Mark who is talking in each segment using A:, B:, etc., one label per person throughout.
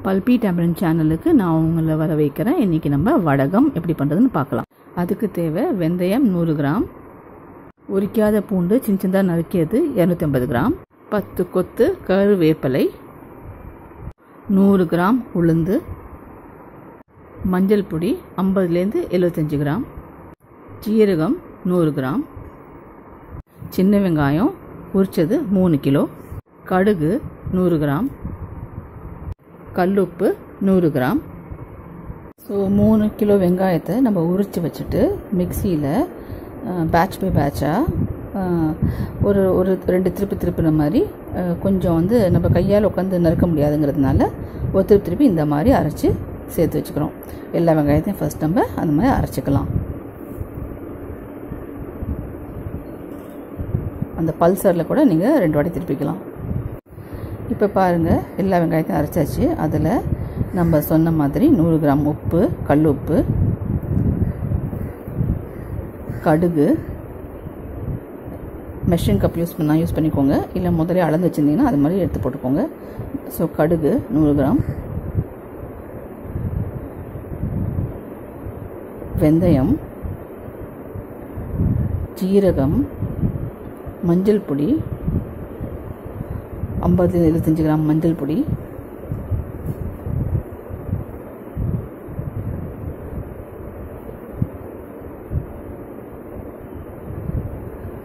A: Pulpy Tamarind Channelக்கு நான் உங்களை வர வைக்கிறேன். இன்றைக்கி நம்ம வடகம் எப்படி பண்ணுறதுன்னு பார்க்கலாம். அதுக்கு தேவை வெந்தயம் 100 கிராம், உரிக்காத பூண்டு சின்ன சின்னதாக நறுக்கியது 250 கிராம், 10 கொத்து கருவேப்பிலை, 100 கிராம் உளுந்து, மஞ்சள் பொடி 50லேருந்து 75 கிராம், ஜீரகம் 100 கிராம், சின்ன வெங்காயம் உரிச்சது 3 கிலோ, கடுகு 100 கிராம், கல்லுப்பு 100 கிராம். ஸோ 3 கிலோ வெங்காயத்தை நம்ம உரித்து வச்சுட்டு மிக்சியில் பேட்ச் பை பேட்சாக ஒரு 2 திருப்பின மாதிரி கொஞ்சம் வந்து நம்ம கையால் உட்காந்து நறுக்க முடியாதுங்கிறதுனால ஒரு திருப்பி இந்த மாதிரி அரைச்சி சேர்த்து வச்சுக்கிறோம். எல்லா வெங்காயத்தையும் ஃபஸ்ட் நம்ம அந்த மாதிரி அரைச்சிக்கலாம். அந்த பல்சரில் கூட நீங்கள் 2 வாட்டி திருப்பிக்கலாம். இப்போ பாருங்கள், எல்லா வெங்காயத்தையும் அரைச்சாச்சு. அதில் நம்ம சொன்ன மாதிரி 100 கிராம் உப்பு, கல் உப்பு, கடுகு, மெஷரிங் கப் யூஸ் பண்ணிக்கோங்க, இல்லை முதல்ல அளந்து வச்சுருந்தீங்கன்னா அது மாதிரி எடுத்து போட்டுக்கோங்க. ஸோ கடுகு 100 கிராம், வெந்தயம், ஜீரகம், மஞ்சள் பொடி 50-75 கிராம் மஞ்சள் பொடி,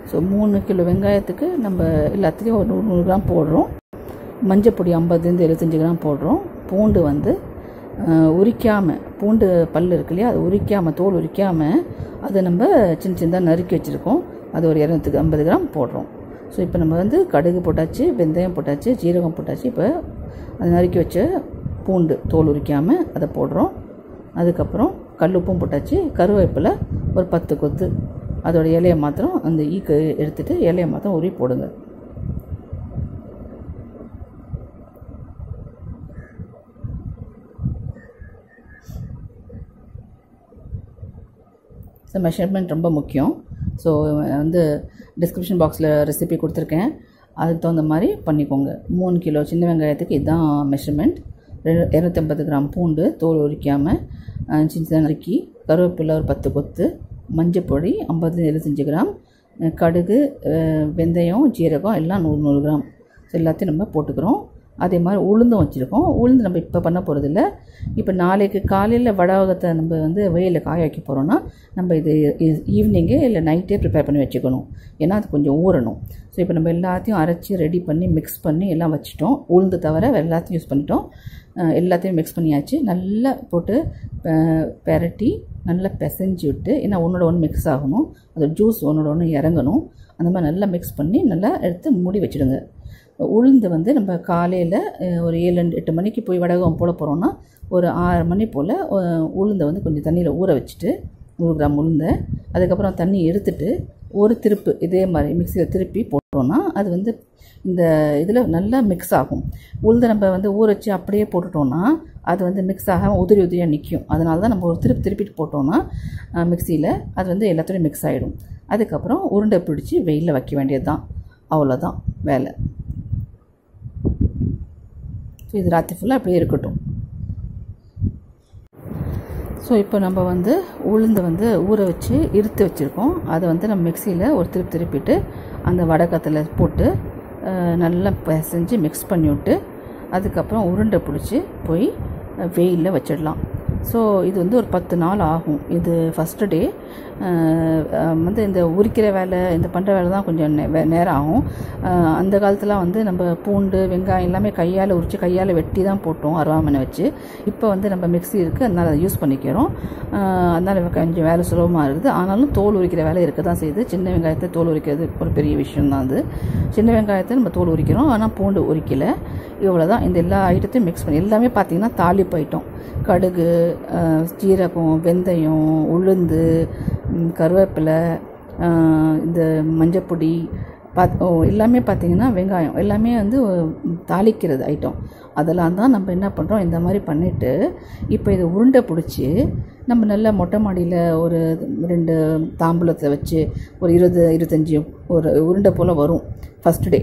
A: ஸோ 3 கிலோ வெங்காயத்துக்கு நம்ம எல்லாத்துலேயும் ஒரு 100 கிராம் போடுறோம். மஞ்சள் பொடி 50-75 கிராம் போடுறோம். பூண்டு வந்து உரிக்காமல், பூண்டு பல் இருக்கு இல்லையா, அது உரிக்காமல், தோல் உரிக்காமல் அதை நம்ம சின்ன சின்னதாக நறுக்கி வச்சுருக்கோம். அது ஒரு 250 கிராம் போடுறோம். ஸோ இப்போ நம்ம வந்து கடுகு போட்டாச்சு, வெந்தயம் போட்டாச்சு, ஜீரகம் போட்டாச்சு. இப்போ அது நறுக்கி வச்ச பூண்டு தோல் உரிக்காமல் அதை போடுறோம். அதுக்கப்புறம் கல்லுப்பும் போட்டாச்சு. கருவேப்பிலை ஒரு 10 கொத்து, அதோட இலையை மாத்திரம் அந்த ஈக்கு எடுத்துகிட்டு இலையை மாத்திரம் உரி போடுங்க. ஸோ மெஷர்மெண்ட் ரொம்ப முக்கியம். ஸோ வந்து டிஸ்கிரிப்ஷன் பாக்ஸில் ரெசிபி கொடுத்துருக்கேன், அதுக்கு தகுந்த மாதிரி பண்ணிக்கோங்க. 3 கிலோ சின்ன வெங்காயத்துக்கு இதுதான் மெஷர்மெண்ட். 250 கிராம் பூண்டு தோல் உரிக்காமல் சின்ன நறுக்கி, கருவேப்பிலை ஒரு 10 கொத்து, மஞ்சள் பொடி 50-75 கிராம், கடுகு, வெந்தயம், ஜீரகம் எல்லாம் 100 கிராம். ஸோ எல்லாத்தையும் நம்ம போட்டுக்கிறோம். அதே மாதிரி உளுந்தும் வச்சுருக்கோம். உளுந்து நம்ம இப்போ பண்ண போகிறதில்ல. இப்போ நாளைக்கு காலையில் வடகத்தை நம்ம வந்து வெயிலில் காய வைக்க போகிறோன்னா நம்ம இது ஈவினிங்கே இல்லை நைட்டே ப்ரிப்பேர் பண்ணி வச்சுக்கணும். ஏன்னா அது கொஞ்சம் ஊறணும். ஸோ இப்போ நம்ம எல்லாத்தையும் அரைச்சி ரெடி பண்ணி மிக்ஸ் பண்ணி எல்லாம் வச்சுட்டோம். உளுந்து தவிர எல்லாத்தையும் யூஸ் பண்ணிட்டோம். எல்லாத்தையும் மிக்ஸ் பண்ணியாச்சு. நல்லா போட்டு பெரட்டி நல்லா பிசைஞ்சு விட்டு, ஏன்னா ஒன்றோட ஒன்று மிக்ஸ் ஆகணும், அது ஜூஸ் ஒன்றோட ஒன்று இறங்கணும். அந்த மாதிரி நல்லா மிக்ஸ் பண்ணி நல்லா எடுத்து மூடி வச்சுடுங்க. உளுந்து வந்து நம்ம காலையில் ஒரு 7-8 மணிக்கு போய் வடகம் போட போகிறோன்னா ஒரு 6 மணி போல் உளுந்தை வந்து கொஞ்சம் தண்ணியில் ஊற வச்சுட்டு 100 கிராம் உளுந்தை அதுக்கப்புறம் தண்ணி எடுத்துட்டு ஒரு திருப்பு இதே மாதிரி மிக்சியில் திருப்பி போட்டோன்னா அது வந்து இந்த இதில் நல்லா மிக்ஸ் ஆகும். உளுந்தை நம்ம வந்து ஊற வச்சு அப்படியே போட்டுட்டோன்னா அது வந்து மிக்ஸ் ஆகாமல் உதிரியாக நிற்கும். அதனால தான் நம்ம ஒரு திருப்பிட்டு போட்டோன்னா மிக்சியில் அது வந்து எல்லாத்துலேயும் மிக்ஸ் ஆகிடும். அதுக்கப்புறம் உருண்டை பிடிச்சி வெயிலில் வைக்க வேண்டியது தான். அவ்வளோதான் வேலை. ஸோ இது ராத்திரி ஃபுல்லாக அப்படியே இருக்கட்டும். ஸோ இப்போ நம்ம வந்து உளுந்து வந்து ஊற வச்சு இருத்து வச்சுருக்கோம். அதை வந்து நம்ம மிக்சியில் ஒரு திருப்பிட்டு அந்த வடகத்தில் போட்டு நல்லா பிசைஞ்சு மிக்ஸ் பண்ணி விட்டு அதுக்கப்புறம் உருண்டை பிடிச்சி போய் வெயிலில் வச்சிடலாம். ஸோ இது வந்து ஒரு 10 நாள் ஆகும். இது ஃபஸ்ட்டு டே வந்து இந்த உரிக்கிற வேலை, இந்த பண்ணுற வேலை தான் கொஞ்சம் நேரம் ஆகும். அந்த காலத்தில் வந்து நம்ம பூண்டு வெங்காயம் எல்லாமே கையால் உரித்து கையால் வெட்டி தான் போட்டோம் அருவாமனை வச்சு. இப்போ வந்து நம்ம மிக்ஸி இருக்குது, அதனால் அதை யூஸ் பண்ணிக்கிறோம். அதனால் கொஞ்சம் வேலை சுலபமாக இருக்குது. ஆனாலும் தோல் உரிக்கிற வேலை இருக்க தான் செய்யுது. சின்ன வெங்காயத்தை தோல் உரிக்கிறது ஒரு பெரிய விஷயம் தான். அது சின்ன வெங்காயத்தை நம்ம தோல் உரிக்கிறோம், ஆனால் பூண்டு உரிக்கலை. இவ்வளோ தான். இந்த எல்லா ஐட்டத்தையும் மிக்ஸ் பண்ணி எல்லாமே பார்த்திங்கன்னா தாளிப்பு ஐட்டம். கடுகு, ஜீரகம், வெந்தயம், உளுந்து, கருவேப்பிலை, இந்த மஞ்சப்பொடி எல்லாமே பார்த்திங்கன்னா வெங்காயம் எல்லாமே வந்து தாளிக்கிறது ஐட்டம். அதெல்லாம் தான் நம்ம என்ன பண்ணுறோம், இந்த மாதிரி பண்ணிவிட்டு இப்போ இதை உருண்டை பிடிச்சி நம்ம நல்லா மொட்டை மாடியில் ஒரு 2 தாம்பூலத்தை வச்சு ஒரு 20-25 ஒரு உருண்டை போல் வரும் ஃபஸ்ட்டு டே.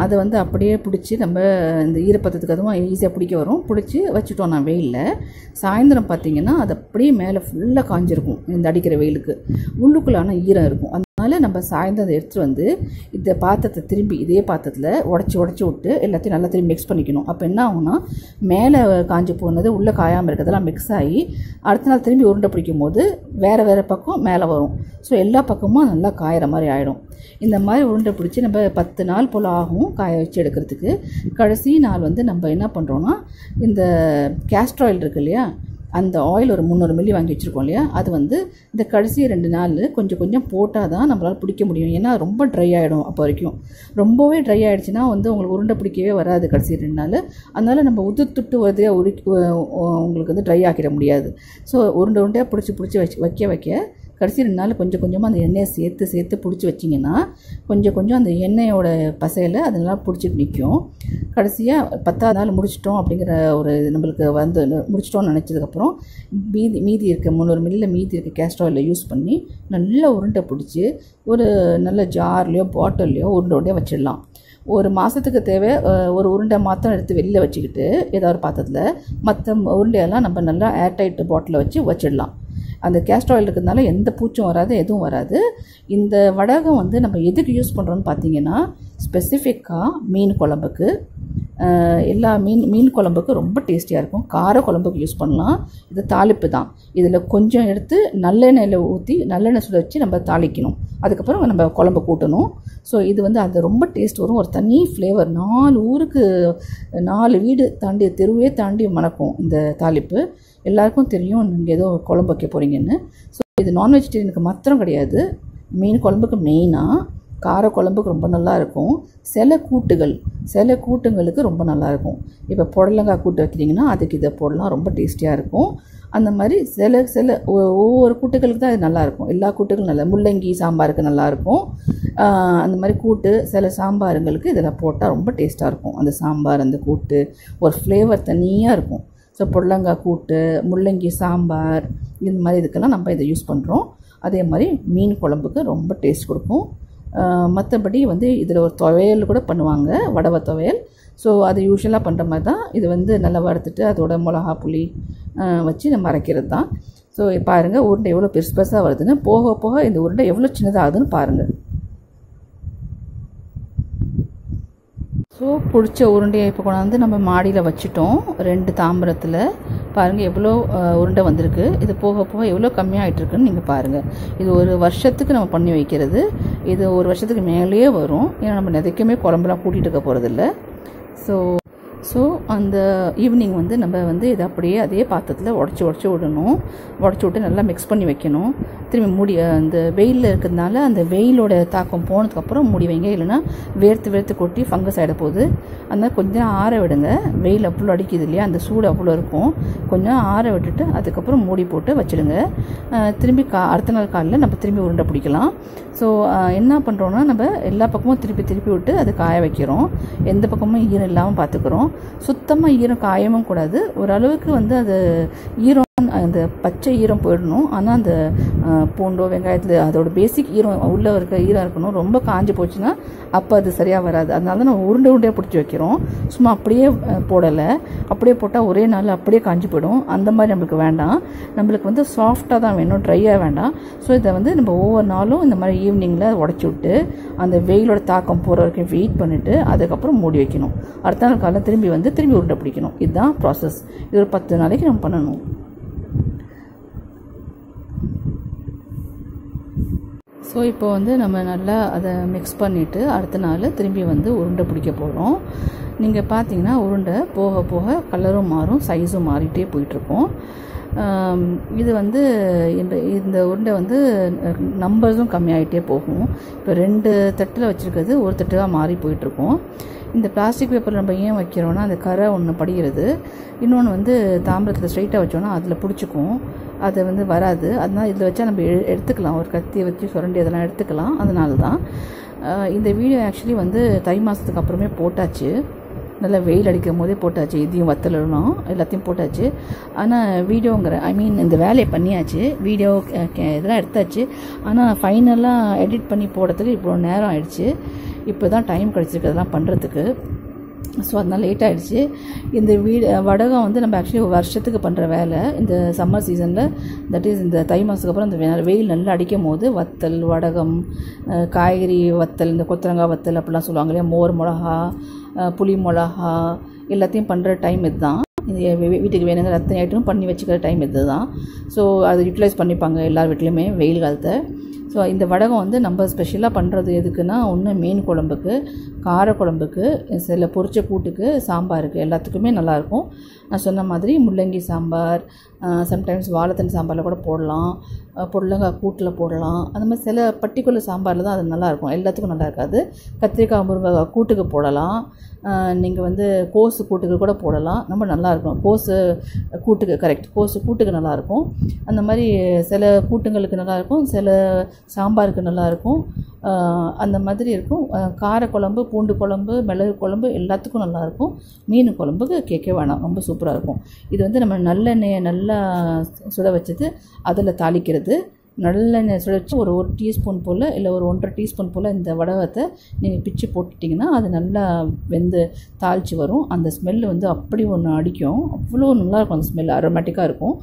A: அதை வந்து அப்படியே பிடிச்சி நம்ம இந்த ஈரப்பதத்துக்கு அதுவும் ஈஸியாக பிடிக்க வரும். பிடிச்சி வச்சுட்டோம் நான் வெயிலில். சாயந்தரம் பார்த்திங்கன்னா அது அப்படியே மேலே ஃபுல்லாக காஞ்சிருக்கும் இந்த அடிக்கிற வெயிலுக்கு. உள்ளுக்குள்ளான ஈரம் இருக்கும். அதனால் நம்ம சாயந்தரம் அதை எடுத்துகிட்டு வந்து இந்த பாத்திரத்தை திரும்பி இதே பாத்திரத்தில் உடச்சி விட்டு எல்லாத்தையும் நல்லா திரும்பி மிக்ஸ் பண்ணிக்கணும். அப்போ என்ன ஆகும்னா மேலே காஞ்சி போனது உள்ளே காயாமல் இருக்கிறதெல்லாம் மிக்ஸ் ஆகி அடுத்த நாள் திரும்பி உருண்டை பிடிக்கும் போது வேறு பக்கம் மேலே வரும். ஸோ எல்லா பக்கமும் நல்லா காயிற மாதிரி ஆகிடும். இந்த மாதிரி உருண்டை பிடிச்சி நம்ம 10 நாள் போல் ஆகும் காய வச்சு எடுக்கிறதுக்கு. கடைசி நாள் வந்து நம்ம என்ன பண்ணுறோன்னா இந்த கேஸ்டர் ஆயில் இருக்குது இல்லையா, அந்த ஆயில் ஒரு 300 மில்லி வாங்கி வச்சுருக்கோம் இல்லையா, அது வந்து இந்த கடைசி 2 நாள் கொஞ்சம் போட்டால் தான் நம்மளால் பிடிக்க முடியும். ஏன்னா ரொம்ப ட்ரை ஆகிடும். அப்போ வரைக்கும் ரொம்பவே ட்ரை ஆகிடுச்சுன்னா வந்து உங்களுக்கு உருண்டை பிடிக்கவே வராது கடைசி 2 நாள். அதனால் நம்ம உதுத்துட்டு வருதையாக உங்களுக்கு வந்து ட்ரை ஆக்கிட முடியாது. ஸோ உருண்டையாக பிடிச்சி வைக்க கடைசி 2 நாள் கொஞ்சமாக அந்த எண்ணெயை சேர்த்து பிடிச்சி வச்சிங்கன்னா கொஞ்சம் அந்த எண்ணெயோட பசையில் அது நல்லா பிடிச்சிட்டு நிற்கும். கடைசியாக 10ஆவது நாள் முடிச்சிட்டோம் அப்படிங்கிற ஒரு நம்மளுக்கு வந்து முடிச்சிட்டோம்னு நினச்சதுக்கப்புறம் மீதி இருக்க 300 மில்லியில் மீதி இருக்க கேஸ்டர் ஆயிலில் யூஸ் பண்ணி நல்லா உருண்டை பிடிச்சி ஒரு நல்ல ஜார்லேயோ பாட்டில்லையோ உருண்டையோடய வச்சிடலாம். ஒரு மாதத்துக்கு தேவை ஒரு உருண்டை மாத்திரம் எடுத்து வெளியில் வச்சுக்கிட்டு ஏதாவது பாத்திரத்தில் மற்ற உருண்டையெல்லாம் நம்ம நல்லா ஏர்டைட் பாட்டிலில் வச்சிடலாம். அந்த கேஸ்டர் ஆயில் இருக்கிறதுனால எந்த பூச்சும் வராது, எதுவும் வராது. இந்த வடகம் வந்து நம்ம எதுக்கு யூஸ் பண்ணுறோன்னு பார்த்தீங்கன்னா ஸ்பெசிஃபிக்காக மீன் குழம்புக்கு, எல்லா மீன் குழம்புக்கு ரொம்ப டேஸ்டியாக இருக்கும். கார குழம்புக்கு யூஸ் பண்ணலாம். இது தாளிப்பு தான். இதில் கொஞ்சம் எடுத்து நல்லெண்ணெயில் ஊற்றி நல்லெண்ணெய் சுட வச்சு நம்ம தாளிக்கணும். அதுக்கப்புறம் நம்ம குழம்பு கூட்டணும். ஸோ இது வந்து அது ரொம்ப டேஸ்ட் வரும். ஒரு தனி ஃப்ளேவர். 4 ஊருக்கு 4 வீடு தாண்டி தெருவே தாண்டி மணக்கும் இந்த தாளிப்பு. எல்லாருக்கும் தெரியும் நீங்கள் ஏதோ குழம்பு வைக்க போகிறீங்கன்னு. ஸோ இது நான் வெஜிடேரியனுக்கு மாத்திரம் கிடையாது, மீன் குழம்புக்கு மெயினாக, கார குழம்புக்கு ரொம்ப நல்லாயிருக்கும். சில கூட்டுங்களுக்கு ரொம்ப நல்லாயிருக்கும். இப்போ புடலங்காய் கூட்டு வைக்கிறீங்கன்னா அதுக்கு இதை போடலாம், ரொம்ப டேஸ்டியாக இருக்கும். அந்த மாதிரி சில ஒவ்வொரு கூட்டுகளுக்கு தான் இது நல்லாயிருக்கும். எல்லா கூட்டுகளும் நல்லா, முள்ளங்கி சாம்பாருக்கு நல்லாயிருக்கும். அந்த மாதிரி கூட்டு சில சாம்பாருங்களுக்கு இதில் போட்டால் ரொம்ப டேஸ்ட்டாக இருக்கும். அந்த சாம்பார் அந்த கூட்டு ஒரு ஃப்ளேவர் தனியாக இருக்கும். ஸோ புடலங்காய் கூட்டு, முள்ளங்கி சாம்பார், இந்த மாதிரி இதுக்கெல்லாம் நம்ம இதை யூஸ் பண்ணுறோம். அதே மாதிரி மீன் குழம்புக்கு ரொம்ப டேஸ்ட் கொடுக்கும். மற்றபடி வந்து இதில் ஒரு துவையல் கூட பண்ணுவாங்க, வடவை துவையல். ஸோ அது யூஸ்வலாக பண்ணுற மாதிரி தான். இது வந்து நல்லா வறுத்துட்டு அதோட மிளகா புளி வச்சு நம்ம அரைக்கிறது தான். ஸோ பாருங்கள் உருண்டை எவ்வளோ பெருசாக வருதுன்னு. போக இந்த உருண்டை எவ்வளோ சின்னதாகுதுன்னு பாருங்கள். ஸோ பிடிச்ச உருண்டையை இப்போ கொண்டாந்து நம்ம மாடியில் வச்சுட்டோம். 2 தாம்பரத்தில் பாருங்கள் எவ்வளோ உருண்டை வந்திருக்கு. இது போக எவ்வளோ கம்மியாகிட்டுருக்குன்னு நீங்கள் பாருங்கள். இது ஒரு வருஷத்துக்கு நம்ம பண்ணி வைக்கிறது. இது ஒரு வருஷத்துக்கு மேலேயே வரும். ஏன்னா நம்ம எதைக்குமே குழம்புலாம் கூட்டிகிட்டு இருக்க போகிறதில்ல. ஸோ அந்த ஈவினிங் வந்து நம்ம வந்து இதை அப்படியே அதே பாத்திரத்தில் உடச்சி விடணும். உடச்சி விட்டு நல்லா மிக்ஸ் பண்ணி வைக்கணும். திரும்பி மூடி அந்த வெயிலில் இருக்கிறதுனால அந்த வெயிலோட தாக்கம் போனதுக்கப்புறம் மூடி வைங்க. இல்லைன்னா வேர்த்து கொட்டி ஃபங்கஸ் ஆகிட போகுது. அதனால் கொஞ்சம் ஆற விடுங்க. வெயில் அவ்வளோ அடிக்குது இல்லையா, அந்த சூடு அவ்வளோ இருக்கும். கொஞ்சம் ஆற விட்டுட்டு அதுக்கப்புறம் மூடி போட்டு வச்சுடுங்க. திரும்பி அடுத்த நாள் காலையில் நம்ம திரும்பி உருண்டை பிடிக்கலாம். ஸோ என்ன பண்ணுறோன்னா நம்ம எல்லா பக்கமும் திருப்பி விட்டு அது காய வைக்கிறோம். எந்த பக்கமும் ஈரம் இல்லாமல் பார்த்துக்கிறோம். சுத்தமாக ஈரம் காயவும் கூடாது. ஓரளவுக்கு வந்து அது ஈரம் அந்த பச்சை ஈரம் போயிடணும். ஆனால் அந்த பூண்டோ வெங்காயத்தில் அதோட பேசிக் ஈரம் உள்ளே இருக்க ஈரம் இருக்கணும். ரொம்ப காஞ்சி போச்சுன்னா அப்போ அது சரியாக வராது. அதனால தான் நம்ம உருண்டையாக பிடிச்சி வைக்கிறோம். சும்மா அப்படியே போடலை. அப்படியே போட்டால் ஒரே நாள் அப்படியே காஞ்சி போயிடும். அந்த மாதிரி நம்மளுக்கு வேண்டாம். நம்மளுக்கு வந்து சாஃப்டாக தான் வேணும், ட்ரையாக வேண்டாம். ஸோ இதை வந்து நம்ம ஒவ்வொரு நாளும் இந்த மாதிரி ஈவினிங்கில் உடச்சி விட்டு அந்த வெயிலோட தாக்கம் போகிற வரைக்கும் வெயிட் பண்ணிவிட்டு அதுக்கப்புறம் மூடி வைக்கணும். அடுத்த நாள் காலையில் திரும்பி உருண்டை பிடிக்கணும். இதுதான் ப்ராசஸ். இது ஒரு 10 நாளைக்கு நம்ம பண்ணணும். ஸோ இப்போ வந்து நம்ம நல்லா அதை மிக்ஸ் பண்ணிவிட்டு அடுத்த நாள் திரும்பி வந்து உருண்டை பிடிக்க போகிறோம். நீங்கள் பார்த்தீங்கன்னா உருண்டை போக கலரும் மாறும், சைஸும் மாறிட்டே போயிட்டுருக்கும். இது வந்து இந்த உருண்டை வந்து நம்பர்ஸும் கம்மியாகிட்டே போகும். இப்போ 2 தட்டில் வச்சுருக்கிறது ஒரு தட்டாக மாறி போயிட்டுருக்கும். இந்த பிளாஸ்டிக் பேப்பர் நம்ம ஏன் வைக்கிறோன்னா அந்த கரை ஒன்று படிகிறது. இன்னொன்று வந்து தாம்பரத்தில் ஸ்ட்ரைட்டாக வச்சோன்னா அதில் பிடிச்சிக்கும், அது வந்து வராது. அதனால் இதில் வச்சா நம்ம எடுத்துக்கலாம், ஒரு கத்தியை வச்சு சுரண்டி அதெல்லாம் எடுத்துக்கலாம். அதனால தான் இந்த வீடியோ ஆக்சுவலி வந்து தை மாதத்துக்கு அப்புறமே போட்டாச்சு. நல்லா வெயில் அடிக்கும் போதே போட்டாச்சு. இதையும் வத்தலும் எல்லாத்தையும் போட்டாச்சு. ஆனால் வீடியோங்கிற இந்த வேலையை பண்ணியாச்சு, வீடியோ இதெல்லாம் எடுத்தாச்சு. ஆனால் ஃபைனலாக எடிட் பண்ணி போடுறதுக்கு இவ்வளோ நேரம் ஆயிடுச்சு. இப்போ தான் டைம் கிடச்சிருக்கு அதெல்லாம் பண்ணுறதுக்கு. ஸோ அதனால் லேட் ஆகிடுச்சு. இந்த வடகம் வந்து நம்ம ஆக்சுவலி வருஷத்துக்கு பண்ணுற வேலை. இந்த சம்மர் சீசனில், தட் இஸ் இந்த தை மாதத்துக்கு அப்புறம் இந்த வெயில் நல்லா அடிக்கும் போது வத்தல், வடகம், காய்கறி வத்தல், இந்த கொத்தரங்காய் வத்தல் அப்படிலாம் சொல்லுவாங்க இல்லையா, மோர் மிளகா, புளி மிளகா எல்லாத்தையும் பண்ணுற டைம் இதுதான். வீட்டுக்கு வேணுங்கிற அத்தனை ஐட்டமும் பண்ணி வச்சுக்கிற டைம் இது தான். ஸோ அதை யூட்டிலைஸ் பண்ணிப்பாங்க எல்லார் வீட்லேயுமே வெயில் காலத்தை. ஸோ இந்த வடகம் வந்து நம்ம ஸ்பெஷலாக பண்ணுறது எதுக்குன்னா, ஒன்று மீன் குழம்புக்கு, கார குழம்புக்கு, சில பொரிச்ச கூட்டுக்கு, சாம்பாருக்கு எல்லாத்துக்குமே நல்லாயிருக்கும். நான் சொன்ன மாதிரி முள்ளங்கி சாம்பார், சம்டைம்ஸ் வாழைத்தண்டு சாம்பாரில் கூட போடலாம், புடலங்காய் கூட்டில் போடலாம். அந்த மாதிரி சில பர்டிகுலர் சாம்பாரில் தான் அது நல்லாயிருக்கும், எல்லாத்துக்கும் நல்லா இருக்காது. கத்திரிக்காய் முருங்கைக்காய் கூட்டுக்கு போடலாம், நீங்கள் வந்து கோஸு கூட்டுக்கு கூட போடலாம், ரொம்ப நல்லாயிருக்கும். கோஸு கூட்டுக்கு நல்லாயிருக்கும். அந்த மாதிரி சில கூட்டுங்களுக்கு நல்லாயிருக்கும், சில சாம்பாருக்கு நல்லாயிருக்கும். அந்த மாதிரி இருக்கும். காரக்குழம்பு, பூண்டு குழம்பு, மிளகு குழம்பு எல்லாத்துக்கும் நல்லாயிருக்கும். மீன் குழம்புக்கு கேட்க வேணாம், ரொம்ப சூப்பராக இருக்கும். இது வந்து நம்ம நல்லெண்ணெயை நல்லா சுட வச்சது, அதில் தாளிக்கிறது. நல்லெண்ணெய் சுட வச்சு ஒரு டீஸ்பூன் போல் இல்லை ஒரு 1.5 டீஸ்பூன் போல் இந்த வடகத்தை நீங்கள் பிச்சு போட்டுட்டிங்கன்னா அது நல்லா வெந்து தாளித்து வரும். அந்த ஸ்மெல்லு வந்து அப்படி ஒன்று அடிக்கும், அவ்வளோ நல்லாயிருக்கும். அந்த ஸ்மெல் அரோமேட்டிக்காக இருக்கும்.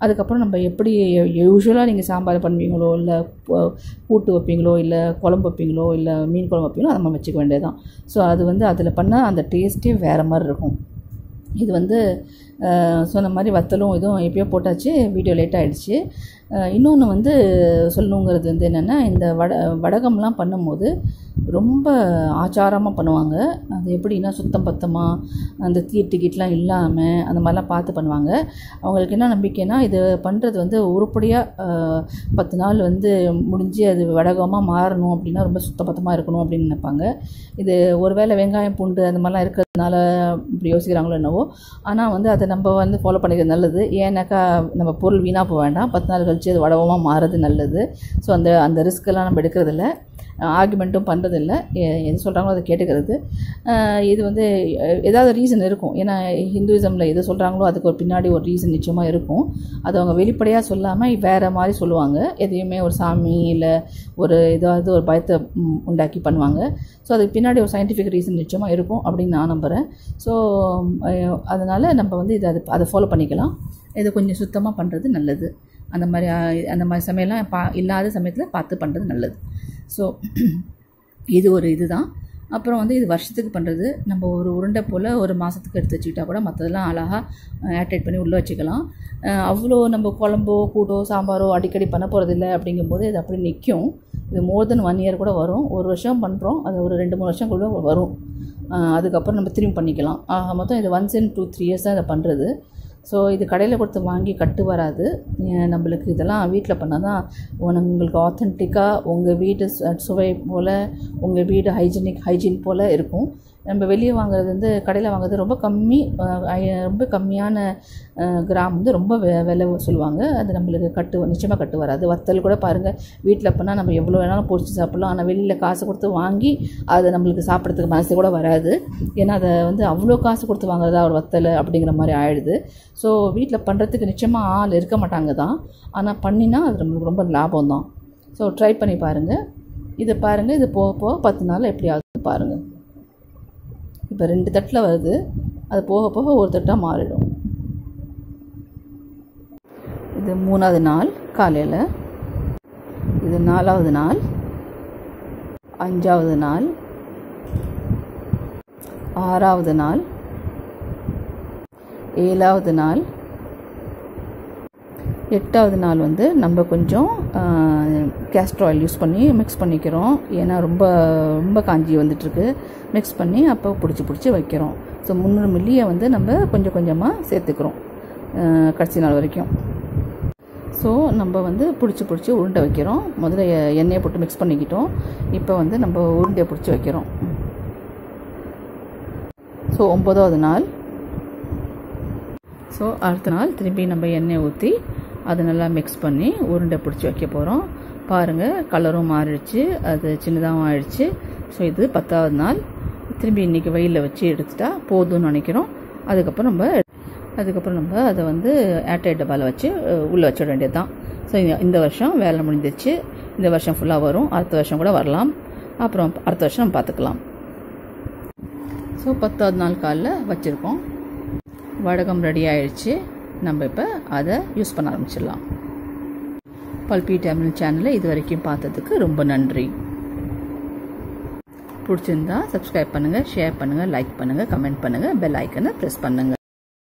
A: அதுக்கப்புறம் நம்ம எப்படி யூஸ்வலாக நீங்கள் சாம்பார் பண்ணுவீங்களோ, இல்லை கூட்டு வைப்பீங்களோ, இல்லை குழம்பு வைப்பீங்களோ, இல்லை மீன் குழம்பு வைப்பீங்களோ, அதை நம்ம வச்சுக்க வேண்டியது தான். ஸோ அது வந்து அதில் பண்ணால் அந்த டேஸ்ட்டே வேறு மாதிரி இருக்கும். இது வந்து சொன்ன மாதிரி வத்தலும் இதுவும் எப்பயோ போட்டாச்சு, வீடியோ லேட் ஆகிடுச்சு. இன்னொன்று வந்து சொல்லணுங்கிறது வந்து என்னென்னா, இந்த வடகம்லாம் பண்ணும்போது ரொம்ப ஆச்சாரமாக பண்ணுவாங்க. அது எப்படின்னா சுத்தம் பத்தமாக அந்த தீட்டுக்கிட்டலாம் இல்லாமல் அந்த மாதிரிலாம் பார்த்து பண்ணுவாங்க. அவங்களுக்கு என்ன நம்பிக்கைன்னா, இது பண்ணுறது வந்து உருப்படியாக 10 நாள் வந்து முடிஞ்சு அது வடகமாக மாறணும் அப்படின்னா ரொம்ப சுத்தபத்தமாக இருக்கணும் அப்படின்னு நினைப்பாங்க. இது ஒருவேளை வெங்காயம் பூண்டு அந்த மாதிரிலாம் இருக்கிறதுனால இப்படி யோசிக்கிறாங்களோ என்னவோ. ஆனால் வந்து அதை நம்ம வந்து ஃபாலோ பண்ணிக்கிறது நல்லது. ஏன்னாக்கா நம்ம பொருள் வீணாக போக வேண்டாம், 10 நாள் கழிச்சு அது வடகமாக மாறுறது நல்லது. ஸோ அந்த ரிஸ்க்கெல்லாம் நம்ம எடுக்கிறதில்ல, ஆர்குமெண்ட்டும் பண்ணுறதில்ல, எது சொல்கிறாங்களோ அதை கேட்டுக்கிறது. இது வந்து ஏதாவது ரீசன் இருக்கும். ஏன்னா ஹிந்துவிசமில் எது சொல்கிறாங்களோ அதுக்கு ஒரு பின்னாடி ஒரு ரீசன் நிச்சயமாக இருக்கும். அது அவங்க வெளிப்படையாக சொல்லாமல் வேறு மாதிரி சொல்லுவாங்க. எதையுமே ஒரு சாமி இல்லை ஒரு ஏதாவது ஒரு பயத்தை உண்டாக்கி பண்ணுவாங்க. ஸோ அதுக்கு பின்னாடி ஒரு சயின்டிஃபிக் ரீசன் நிச்சயமாக இருக்கும் அப்படின்னு நான் நம்புகிறேன். ஸோ அதனால் நம்ம வந்து அதை ஃபாலோ பண்ணிக்கலாம். இதை கொஞ்சம் சுத்தமாக பண்ணுறது நல்லது. அந்த மாதிரி சமையல்லாம் இல்லாத சமயத்தில் பார்த்து பண்ணுறது நல்லது. ஸோ இது ஒரு இதுதான். அப்புறம் வந்து இது வருஷத்துக்கு பண்ணுறது. நம்ம ஒரு உருண்டை போல் ஒரு மாதத்துக்கு எடுத்து வச்சுக்கிட்டா கூட மற்றதெல்லாம் அழகாக ஏர்டைட் பண்ணி உள்ளே வச்சுக்கலாம். அவ்வளோ நம்ம குழம்போ கூட்டோ சாம்பாரோ அடிக்கடி பண்ண போகிறதில்ல அப்படிங்கும்போது இது அப்படி நிற்கும். இது மோர் தென் 1 இயர் கூட வரும். ஒரு வருஷம் பண்ணுறோம், அது ஒரு 2-3 வருஷம் கூட வரும். அதுக்கப்புறம் நம்ம திரும்பி பண்ணிக்கலாம். மொத்தம் இது 1 in 2-3 years தான் இதை பண்ணுறது. ஸோ இது கடையில் கொடுத்து வாங்கி கட்டு வராது. நம்மளுக்கு இதெல்லாம் வீட்டில் பண்ணால் தான் உங்களுக்கு ஆத்தென்டிக்காக உங்கள் வீடு சுவை போல், உங்கள் வீடு ஹைஜீன் போல் இருக்கும். நம்ம வெளியே வாங்குறது வந்து கடையில் வாங்குறது ரொம்ப கம்மியான கிராம் வந்து ரொம்ப விலை சொல்லுவாங்க. அது நம்மளுக்கு நிச்சயமாக கட்டு வராது. வத்தல் கூட பாருங்கள், வீட்டில் பண்ணால் நம்ம எவ்வளோ வேணாலும் பொரிச்சு சாப்பிட்லாம். ஆனால் வெளியில் காசு கொடுத்து வாங்கி அதை நம்மளுக்கு சாப்பிட்றதுக்கு மனசு கூட வராது. ஏன்னா அதை வந்து அவ்வளோ காசு கொடுத்து வாங்குறதா ஒரு வத்தல் அப்படிங்கிற மாதிரி ஆயிடுது. ஸோ வீட்டில் பண்ணுறதுக்கு நிச்சயமாக ஆள் இருக்க மாட்டாங்க தான், ஆனால் பண்ணினா அது நம்மளுக்கு ரொம்ப லாபம் தான். ஸோ ட்ரை பண்ணி பாருங்கள். இதை பாருங்கள், இது போக போக 10 நாள் எப்படி ஆகுது பாருங்கள். இப்போ 2 தட்டில் வருது, அது போக போக ஒரு தட்டாக மாறிடும். இது 3வது நாள் காலையில், இது 4வது நாள், 5வது நாள், 6வது நாள், 7வது நாள், 8வது நாள் வந்து நம்ம கொஞ்சம் கேஸ்டர் ஆயில் யூஸ் பண்ணி மிக்ஸ் பண்ணிக்கிறோம். ஏன்னா ரொம்ப ரொம்ப காஞ்சி வந்துட்டுருக்கு. மிக்ஸ் பண்ணி அப்போ பிடிச்சி வைக்கிறோம். ஸோ 300 மில்லியை வந்து நம்ம கொஞ்சம் கொஞ்சமாக சேர்த்துக்கிறோம் கடைசி நாள் வரைக்கும். ஸோ நம்ம வந்து பிடிச்சி உருண்டை வைக்கிறோம். முதல்ல எண்ணெயை போட்டு மிக்ஸ் பண்ணிக்கிட்டோம். இப்போ வந்து நம்ம உருண்டையை பிடிச்சி வைக்கிறோம். ஸோ 9வது நாள். ஸோ அடுத்த நாள் திரும்பி நம்ம எண்ணெய் ஊற்றி அதை நல்லா மிக்ஸ் பண்ணி உருண்டை பிடிச்சி வைக்க போகிறோம். பாருங்கள், கலரும் மாறிடுச்சு, அது சின்னதாகவும் ஆயிடுச்சு. ஸோ இது 10வது நாள். திரும்பி இன்றைக்கி வெயிலில் வச்சு எடுத்துட்டா போதும்னு நினைக்கிறோம். அதுக்கப்புறம் நம்ம அதை வந்து ஏர்டைட் டப்பாவில் வச்சு உள்ளே வச்சிட வேண்டியது தான். ஸோ இந்த வருஷம் வேலை முடிஞ்சிச்சு. இந்த வருஷம் ஃபுல்லாக வரும், அடுத்த வருஷம் கூட வரலாம். அப்புறம் அடுத்த வருஷம் நம்ம பார்த்துக்கலாம். ஸோ 10வது நாள் காலைல வச்சுருக்கோம். வடகம் ரெடி ஆயிடுச்சு. நம்ம இப்போ அதை யூஸ் பண்ண ஆரம்பிச்சிடலாம். பல்பி தமிழ் சேனலை இது வரைக்கும் பார்த்ததுக்கு ரொம்ப நன்றி. பிடிச்சிருந்தா சப்ஸ்கிரைப் பண்ணுங்கள், ஷேர் பண்ணுங்கள், லைக் பண்ணுங்கள், கமெண்ட் பண்ணுங்கள், பெல் ஐக்கனை ப்ரெஸ் பண்ணுங்கள்.